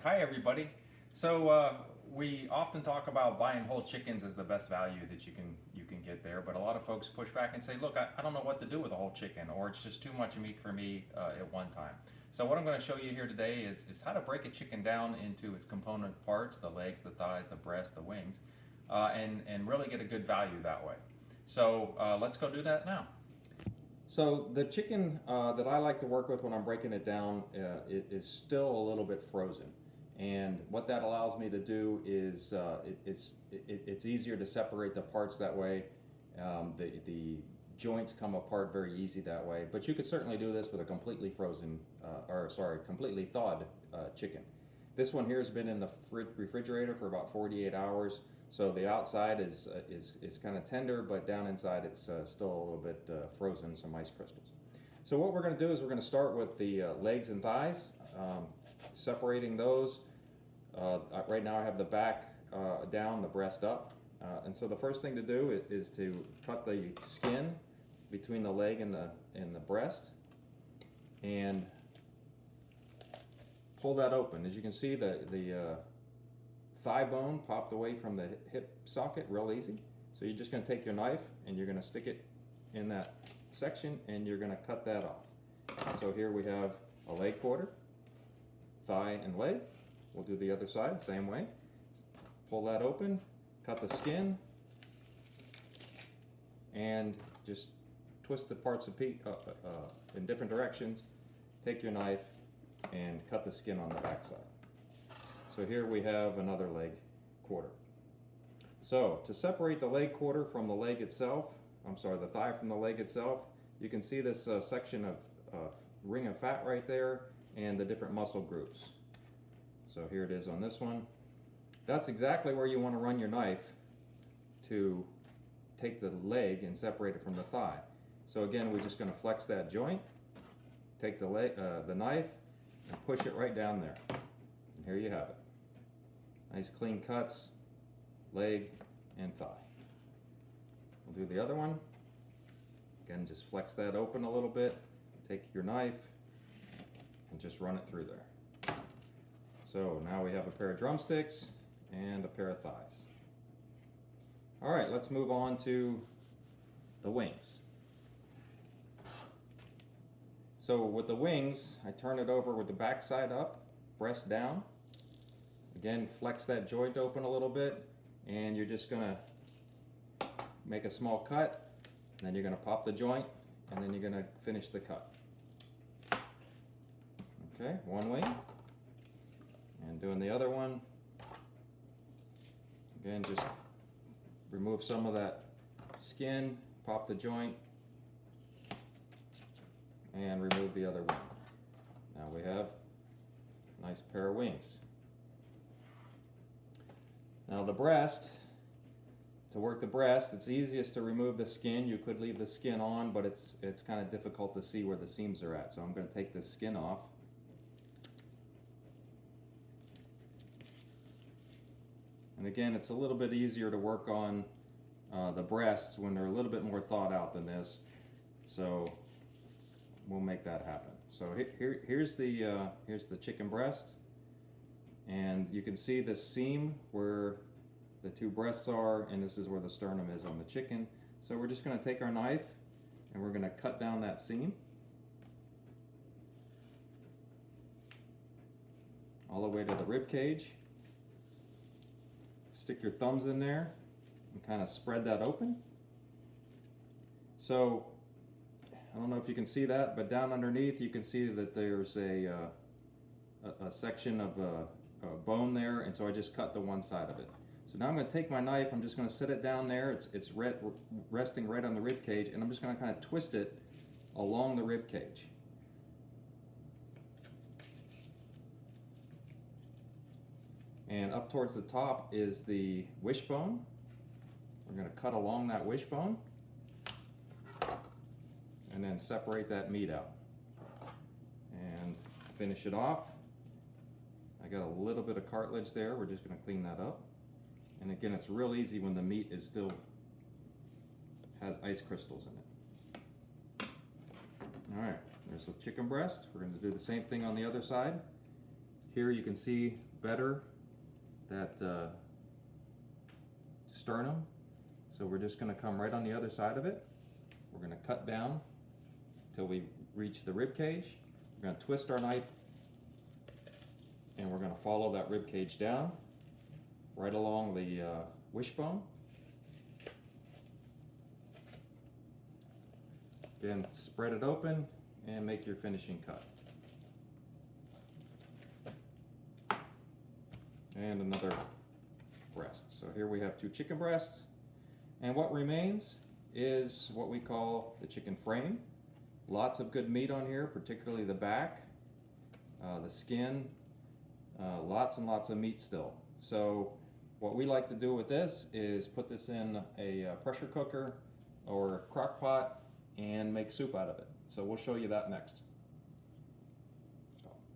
Hi everybody. We often talk about buying whole chickens as the best value that you can get there, but a lot of folks push back and say, look, I don't know what to do with a whole chicken, or it's just too much meat for me at one time. So what I'm going to show you here today is how to break a chicken down into its component parts, the legs, the thighs, the breast, the wings, and really get a good value that way. So let's go do that now. So the chicken that I like to work with when I'm breaking it down is still a little bit frozen. And what that allows me to do is it's easier to separate the parts that way. The joints come apart very easy that way. But you could certainly do this with a completely frozen, completely thawed chicken. This one here has been in the refrigerator for about 48 hours. So the outside is kind of tender, but down inside it's still a little bit frozen, some ice crystals. So what we're going to do is we're going to start with the legs and thighs, separating those. Right now I have the back down, the breast up. And so the first thing to do is to cut the skin between the leg and the breast and pull that open. As you can see, the thigh bone popped away from the hip socket real easy. So you're just going to take your knife and you're going to stick it in that section and you're going to cut that off. So here we have a leg quarter, thigh and leg. We'll do the other side same way. Pull that open, cut the skin, and just twist the parts in different directions. Take your knife and cut the skin on the back side. So here we have another leg quarter. So to separate the leg quarter from the leg itself, the thigh from the leg itself, you can see this section of ring of fat right there and the different muscle groups. So here it is on this one. That's exactly where you want to run your knife to take the leg and separate it from the thigh. So again, we're just going to flex that joint, take the knife, and push it right down there. And here you have it. Nice clean cuts, leg and thigh. We'll do the other one. Again, just flex that open a little bit, take your knife, and just run it through there. So now we have a pair of drumsticks and a pair of thighs. All right, let's move on to the wings. So with the wings, I turn it over with the back side up, breast down. Again, flex that joint open a little bit, and you're just going to make a small cut, and then you're going to pop the joint, and then you're going to finish the cut. Okay, one wing, and doing the other one. Again, just remove some of that skin, pop the joint, and remove the other wing. Now we have a nice pair of wings. Now the breast, to work the breast, it's easiest to remove the skin. You could leave the skin on, but it's kind of difficult to see where the seams are at. So I'm going to take this skin off. And again, it's a little bit easier to work on the breasts when they're a little bit more thawed out than this. So we'll make that happen. So here's the chicken breast. And you can see the seam where the two breasts are, and this is where the sternum is on the chicken. So we're just going to take our knife and we're going to cut down that seam all the way to the rib cage. Stick your thumbs in there and kind of spread that open. So I don't know if you can see that, but down underneath you can see that there's a section of bone there, and so I just cut the one side of it. So now I'm going to take my knife, I'm just going to set it down there, it's resting right on the rib cage, and I'm just going to kind of twist it along the rib cage. And up towards the top is the wishbone. We're going to cut along that wishbone and then separate that meat out and finish it off. I got a little bit of cartilage there. We're just going to clean that up. And again, it's real easy when the meat is still has ice crystals in it. All right, there's the chicken breast. We're going to do the same thing on the other side. Here you can see better that sternum. So we're just going to come right on the other side of it. We're going to cut down till we reach the rib cage. We're going to twist our knife and we're going to follow that rib cage down right along the wishbone. Again, spread it open and make your finishing cut. And another breast. So here we have 2 chicken breasts. And what remains is what we call the chicken frame. Lots of good meat on here, particularly the back, the skin, lots and lots of meat still. So what we like to do with this is put this in a pressure cooker or crock pot and make soup out of it. So we'll show you that next.